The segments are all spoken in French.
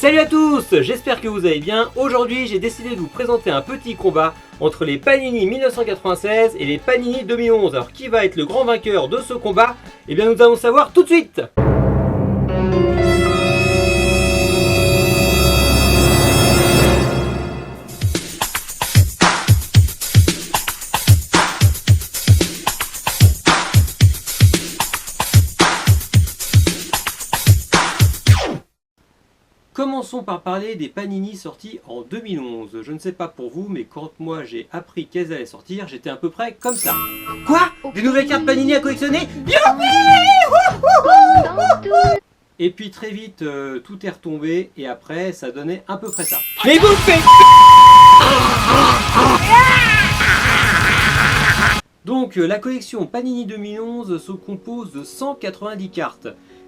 Salut à tous, j'espère que vous allez bien. Aujourd'hui j'ai décidé de vous présenter un petit combat entre les Panini 1996 et les Panini 2011. Alors qui va être le grand vainqueur de ce combat? Eh bien nous allons savoir tout de suite. Commençons par parler des Panini sortis en 2011. Je ne sais pas pour vous, mais quand moi j'ai appris qu'elles allaient sortir, j'étais à peu près comme ça. Quoi? Des nouvelles cartes Panini à collectionner? Et puis très vite, tout est retombé et après, ça donnait à peu près ça. Mais vous faites... Donc la collection Panini 2011 se compose de 190 cartes.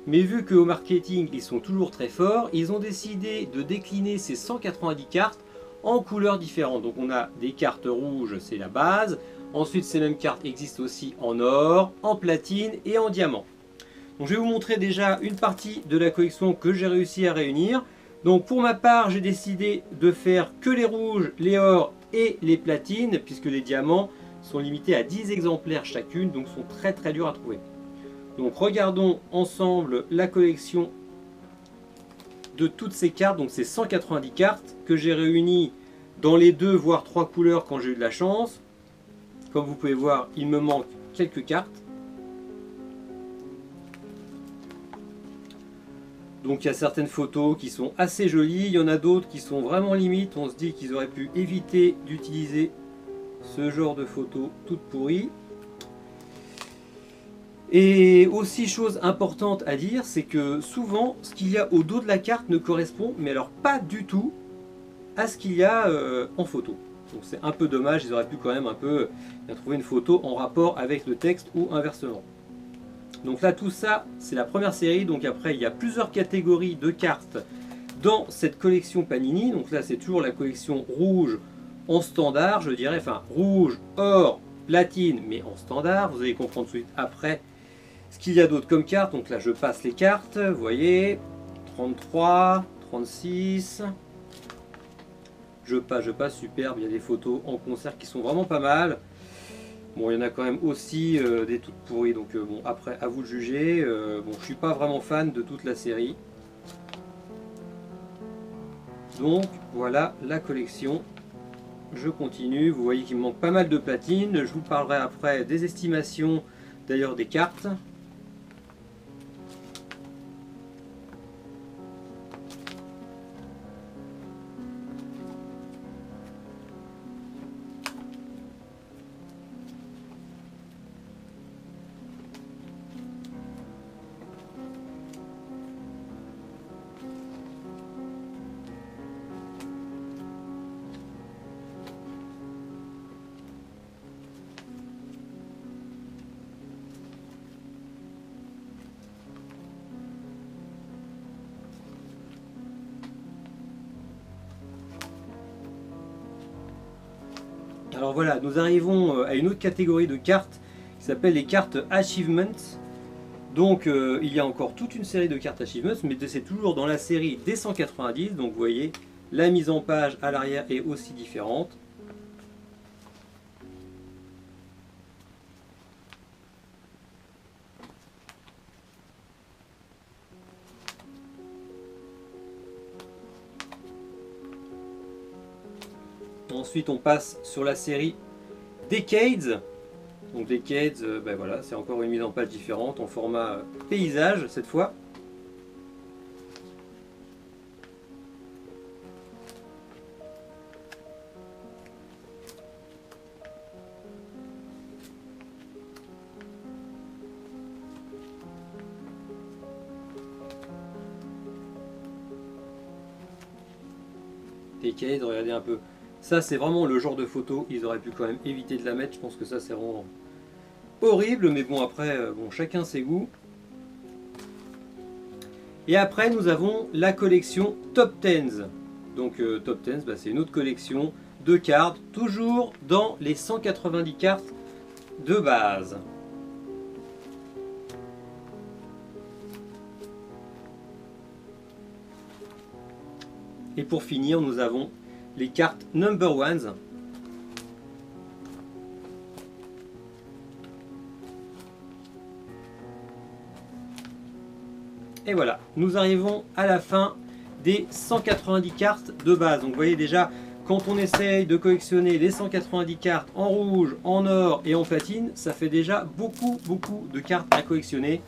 Mais vu qu'au marketing ils sont toujours très forts, ils ont décidé de décliner ces 190 cartes en couleurs différentes. Donc on a des cartes rouges, c'est la base. Ensuite ces mêmes cartes existent aussi en or, en platine et en diamant. Donc je vais vous montrer déjà une partie de la collection que j'ai réussi à réunir. Donc pour ma part j'ai décidé de faire que les rouges, les ors et les platines, puisque les diamants sont limités à 10 exemplaires chacune, donc sont très durs à trouver. Donc regardons ensemble la collection de toutes ces cartes. Donc c'est 190 cartes que j'ai réunies dans les 2 voire 3 couleurs quand j'ai eu de la chance. Comme vous pouvez voir, il me manque quelques cartes. Donc il y a certaines photos qui sont assez jolies, il y en a d'autres qui sont vraiment limites. On se dit qu'ils auraient pu éviter d'utiliser ce genre de photos toutes pourries. Et aussi chose importante à dire, c'est que souvent ce qu'il y a au dos de la carte ne correspond, mais alors pas du tout, à ce qu'il y a en photo. Donc c'est un peu dommage, ils auraient pu quand même un peu trouver une photo en rapport avec le texte ou inversement. Donc là tout ça c'est la première série, donc après il y a plusieurs catégories de cartes dans cette collection Panini. Donc là c'est toujours la collection rouge en standard, je dirais, enfin rouge, or, platine, mais en standard, vous allez comprendre tout de suite après ce qu'il y a d'autre comme cartes. Donc là je passe les cartes, vous voyez, 33, 36, je passe, superbe, il y a des photos en concert qui sont vraiment pas mal. Bon, il y en a quand même aussi des toutes pourries, donc bon, après à vous de juger. Bon, je suis pas vraiment fan de toute la série. Donc voilà la collection. Je continue, vous voyez qu'il me manque pas mal de platine. Je vous parlerai après des estimations d'ailleurs des cartes. Alors voilà, nous arrivons à une autre catégorie de cartes qui s'appelle les cartes Achievements. Donc il y a encore toute une série de cartes Achievements, mais c'est toujours dans la série des 190. Donc vous voyez, la mise en page à l'arrière est aussi différente. Ensuite on passe sur la série Decades. Donc Decades, ben voilà, c'est encore une mise en page différente en format paysage cette fois. Decades, regardez un peu. Ça c'est vraiment le genre de photo, ils auraient pu quand même éviter de la mettre. Je pense que ça c'est vraiment horrible, mais bon après, bon, chacun ses goûts. Et après nous avons la collection Top 10. Donc Top 10, bah, c'est une autre collection de cartes, toujours dans les 190 cartes de base. Et pour finir, nous avons les cartes Number Ones. Et voilà, nous arrivons à la fin des 190 cartes de base. Donc vous voyez déjà, quand on essaye de collectionner les 190 cartes en rouge, en or et en platine, ça fait déjà beaucoup de cartes à collectionner.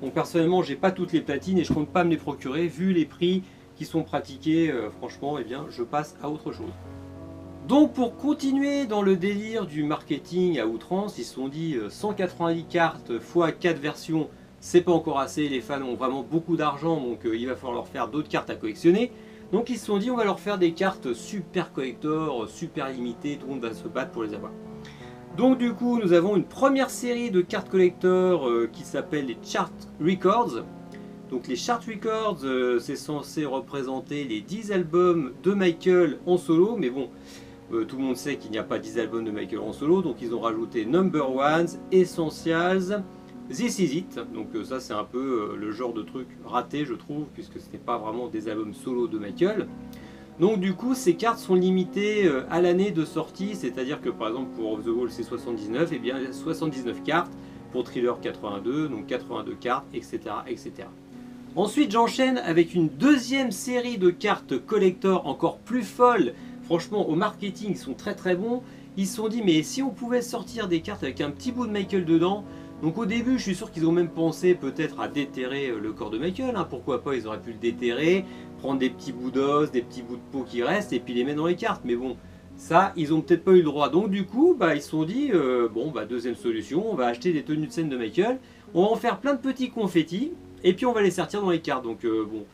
Donc personnellement, j'ai pas toutes les platines et je compte pas me les procurer. Vu les prix qui sont pratiqués, franchement, eh bien, je passe à autre chose. Donc pour continuer dans le délire du marketing à outrance, ils se sont dit 190 cartes x 4 versions, c'est pas encore assez, les fans ont vraiment beaucoup d'argent, donc il va falloir leur faire d'autres cartes à collectionner. Donc ils se sont dit on va leur faire des cartes super collector, super limitées, tout le monde va se battre pour les avoir. Donc du coup nous avons une première série de cartes collector qui s'appelle les Chart Records. Donc les Chart Records, c'est censé représenter les 10 albums de Michael en solo, mais bon, tout le monde sait qu'il n'y a pas 10 albums de Michael en solo, donc ils ont rajouté Number Ones, Essentials, This Is It. Donc ça c'est un peu le genre de truc raté je trouve, puisque ce n'est pas vraiment des albums solo de Michael. Donc du coup ces cartes sont limitées à l'année de sortie, c'est-à-dire que par exemple pour Off the Wall c'est 79, et bien il y a 79 cartes, pour Thriller 82, donc 82 cartes, etc. etc. Ensuite j'enchaîne avec une deuxième série de cartes collector encore plus folles. Franchement au marketing ils sont très bons. Ils se sont dit mais si on pouvait sortir des cartes avec un petit bout de Michael dedans. Donc au début je suis sûr qu'ils ont même pensé peut-être à déterrer le corps de Michael, hein. Pourquoi pas, ils auraient pu le déterrer, prendre des petits bouts d'os, des petits bouts de peau qui restent et puis les mettre dans les cartes. Mais bon, ça ils ont peut-être pas eu le droit. Donc du coup ils se sont dit bon bah deuxième solution, on va acheter des tenues de scène de Michael, on va en faire plein de petits confettis et puis on va les sortir dans les cartes. Donc bon,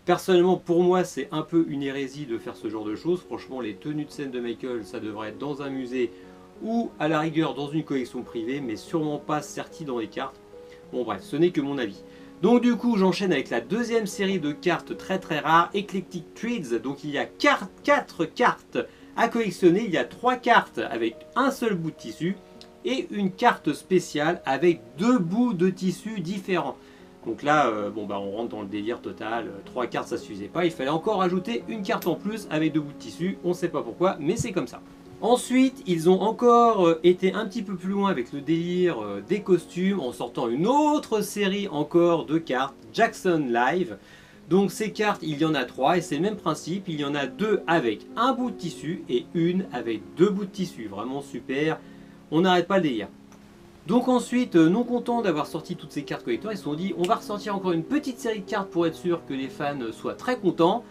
personnellement pour moi c'est un peu une hérésie de faire ce genre de choses. Franchement les tenues de scène de Michael ça devrait être dans un musée ou à la rigueur dans une collection privée, mais sûrement pas sorti dans les cartes. Bon bref, ce n'est que mon avis. Donc du coup j'enchaîne avec la deuxième série de cartes très rares, Eclectic Threads. Donc il y a 4 cartes à collectionner, il y a 3 cartes avec un seul bout de tissu et une carte spéciale avec 2 bouts de tissu différents. Donc là, bon bah on rentre dans le délire total, 3 cartes ça suffisait pas, il fallait encore ajouter une carte en plus avec 2 bouts de tissu, on ne sait pas pourquoi, mais c'est comme ça. Ensuite, ils ont encore été un petit peu plus loin avec le délire des costumes en sortant une autre série encore de cartes, Jackson Live. Donc ces cartes, il y en a 3 et c'est le même principe, il y en a 2 avec un bout de tissu et une avec 2 bouts de tissu. Vraiment super, on n'arrête pas le délire. Donc ensuite, non contents d'avoir sorti toutes ces cartes collector, ils se sont dit on va ressortir encore une petite série de cartes pour être sûr que les fans soient très contents.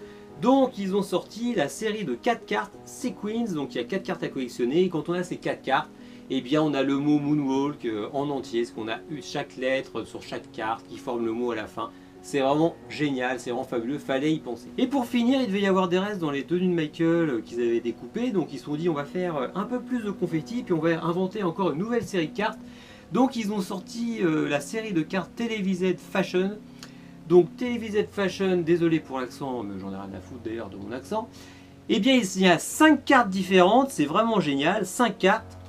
Donc ils ont sorti la série de 4 cartes Sequins, donc il y a 4 cartes à collectionner, et quand on a ces 4 cartes, eh bien on a le mot Moonwalk en entier, parce qu'on a eu chaque lettre sur chaque carte qui forme le mot à la fin. C'est vraiment génial, c'est vraiment fabuleux, fallait y penser. Et pour finir, il devait y avoir des restes dans les tenues de Michael qu'ils avaient découpées, donc ils se sont dit on va faire un peu plus de confetti, puis on va inventer encore une nouvelle série de cartes. Donc ils ont sorti la série de cartes Televised Fashion. Donc Televised Fashion, désolé pour l'accent, mais j'en ai rien à foutre d'ailleurs de mon accent. Eh bien il y a 5 cartes différentes, c'est vraiment génial, 5 cartes,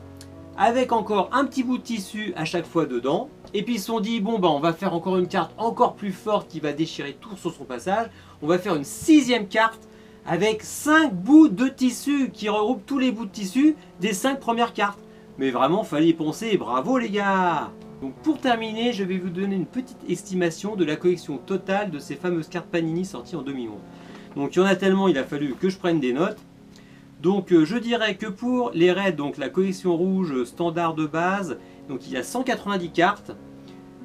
avec encore un petit bout de tissu à chaque fois dedans. Et puis ils se sont dit, bon bah on va faire encore une carte encore plus forte qui va déchirer tout sur son passage. On va faire une 6e carte avec 5 bouts de tissu qui regroupent tous les bouts de tissu des 5 premières cartes. Mais vraiment fallait y penser, bravo les gars! Donc pour terminer, je vais vous donner une petite estimation de la collection totale de ces fameuses cartes Panini sorties en 2011. Donc il y en a tellement, il a fallu que je prenne des notes. Donc je dirais que pour les raids, donc la collection rouge standard de base, donc il y a 190 cartes.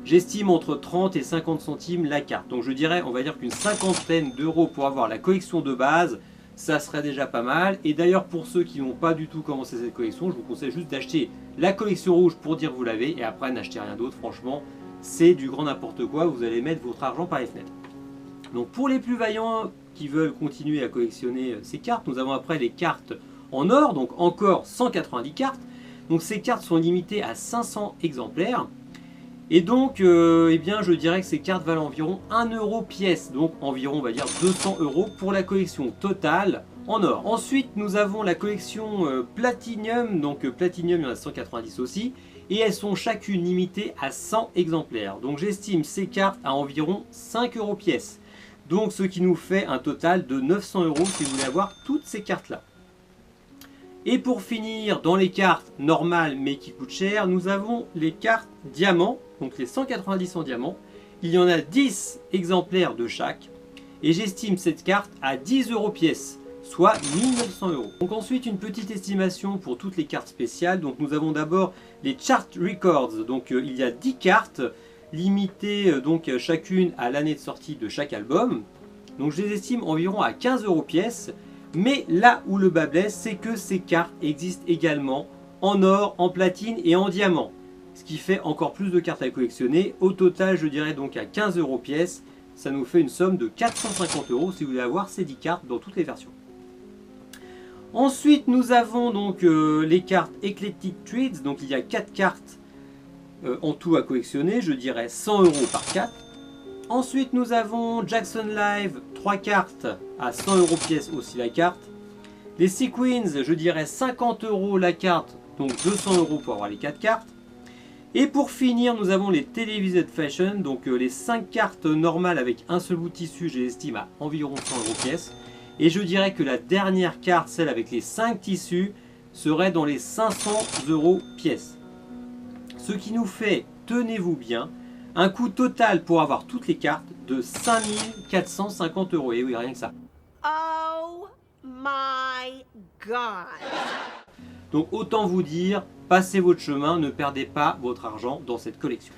J'estime entre 30 et 50 centimes la carte. Donc je dirais, on va dire qu'une cinquantaine d'euros pour avoir la collection de base, ça serait déjà pas mal. Et d'ailleurs pour ceux qui n'ont pas du tout commencé cette collection, je vous conseille juste d'acheter la collection rouge pour dire que vous l'avez, et après n'achetez rien d'autre. Franchement c'est du grand n'importe quoi, vous allez mettre votre argent par les fenêtres. Donc pour les plus vaillants qui veulent continuer à collectionner ces cartes, nous avons après les cartes en or, donc encore 190 cartes. Donc ces cartes sont limitées à 500 exemplaires. Et donc eh bien, je dirais que ces cartes valent environ 1 euro pièce, donc environ on va dire 200 euros pour la collection totale en or. Ensuite nous avons la collection Platinum, donc Platinum il y en a 190 aussi, et elles sont chacune limitées à 100 exemplaires. Donc j'estime ces cartes à environ 5 euros pièce. Donc ce qui nous fait un total de 900 € si vous voulez avoir toutes ces cartes là. Et pour finir, dans les cartes normales mais qui coûtent cher, nous avons les cartes diamants, donc les 190 en diamant. Il y en a 10 exemplaires de chaque. Et j'estime cette carte à 10 € pièce, soit 1900 €. Donc ensuite une petite estimation pour toutes les cartes spéciales. Donc nous avons d'abord les Chart Records. Donc il y a 10 cartes limitées donc chacune à l'année de sortie de chaque album. Donc je les estime environ à 15 € pièce. Mais là où le bas blesse, c'est que ces cartes existent également en or, en platine et en diamant. Ce qui fait encore plus de cartes à collectionner. Au total, je dirais donc à 15 € pièce. Ça nous fait une somme de 450 € si vous voulez avoir ces 10 cartes dans toutes les versions. Ensuite, nous avons donc les cartes Eclectic Treats. Donc il y a 4 cartes en tout à collectionner. Je dirais 100 € par 4. Ensuite, nous avons Jackson Live, 3 cartes à 100 € pièce aussi la carte. Les Sequins, je dirais 50 € la carte, donc 200 € pour avoir les 4 cartes. Et pour finir, nous avons les Televised Fashion, donc les 5 cartes normales avec un seul bout de tissu, je les estime à environ 100 € pièce. Et je dirais que la dernière carte, celle avec les 5 tissus, serait dans les 500 € pièce. Ce qui nous fait, tenez-vous bien, un coût total pour avoir toutes les cartes de 5450 €. Et oui, rien que ça. Oh my God! Donc autant vous dire, passez votre chemin, ne perdez pas votre argent dans cette collection.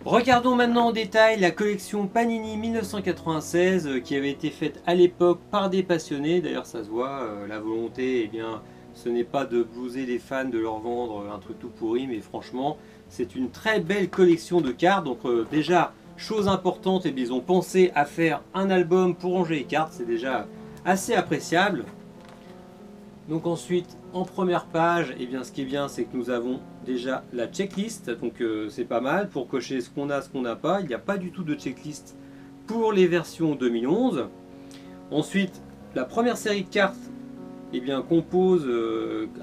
Regardons maintenant en détail la collection Panini 1996 qui avait été faite à l'époque par des passionnés. D'ailleurs ça se voit, la volonté, eh bien, ce n'est pas de blouser les fans, de leur vendre un truc tout pourri, mais franchement, c'est une très belle collection de cartes. Donc déjà, chose importante, eh bien, ils ont pensé à faire un album pour ranger les cartes, c'est déjà assez appréciable. Donc ensuite, en première page, eh bien, ce qui est bien, c'est que nous avons déjà la checklist. Donc c'est pas mal pour cocher ce qu'on a, ce qu'on n'a pas. Il n'y a pas du tout de checklist pour les versions 2011. Ensuite, la première série de cartes eh bien, compose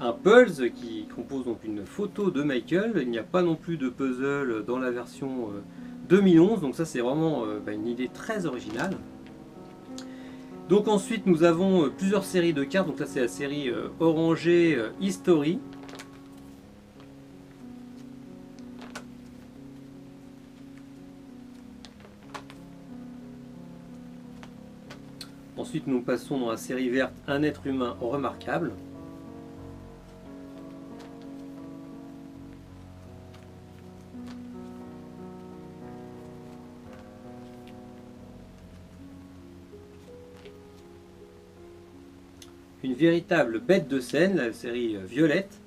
un puzzle qui compose donc une photo de Michael. Il n'y a pas non plus de puzzle dans la version 2011. Donc ça, c'est vraiment une idée très originale. Donc ensuite nous avons plusieurs séries de cartes, donc là c'est la série orangée History. Ensuite nous passons dans la série verte Un être humain remarquable. Une véritable bête de scène, la série Violette.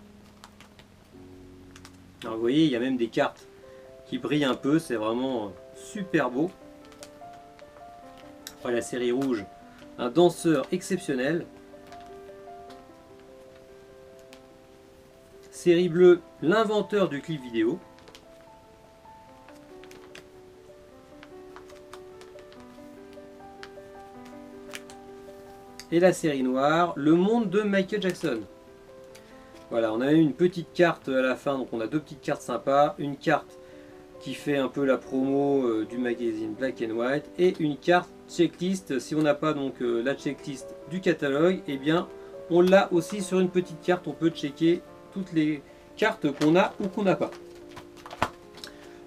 Alors vous voyez, il y a même des cartes qui brillent un peu, c'est vraiment super beau. Après la série rouge, un danseur exceptionnel. Série bleue, l'inventeur du clip vidéo. Et la série noire, le monde de Michael Jackson. Voilà, on a une petite carte à la fin, donc on a deux petites cartes sympas. Une carte qui fait un peu la promo du magazine Black and White et une carte checklist. Si on n'a pas donc la checklist du catalogue, eh bien on l'a aussi sur une petite carte. On peut checker toutes les cartes qu'on a ou qu'on n'a pas.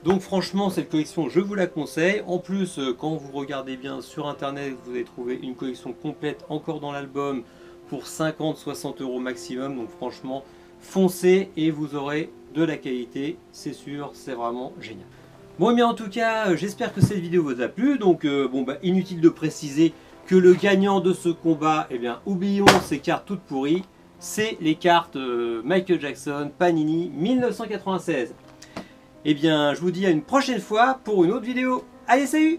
Donc franchement cette collection je vous la conseille. En plus quand vous regardez bien sur internet vous allez trouver une collection complète encore dans l'album pour 50-60 € maximum. Donc franchement foncez et vous aurez de la qualité, c'est sûr, c'est vraiment génial. Bon, mais en tout cas j'espère que cette vidéo vous a plu. Donc inutile de préciser que le gagnant de ce combat, eh bien oublions ces cartes toutes pourries, c'est les cartes Michael Jackson Panini 1996. Eh bien, je vous dis à une prochaine fois pour une autre vidéo. Allez, salut!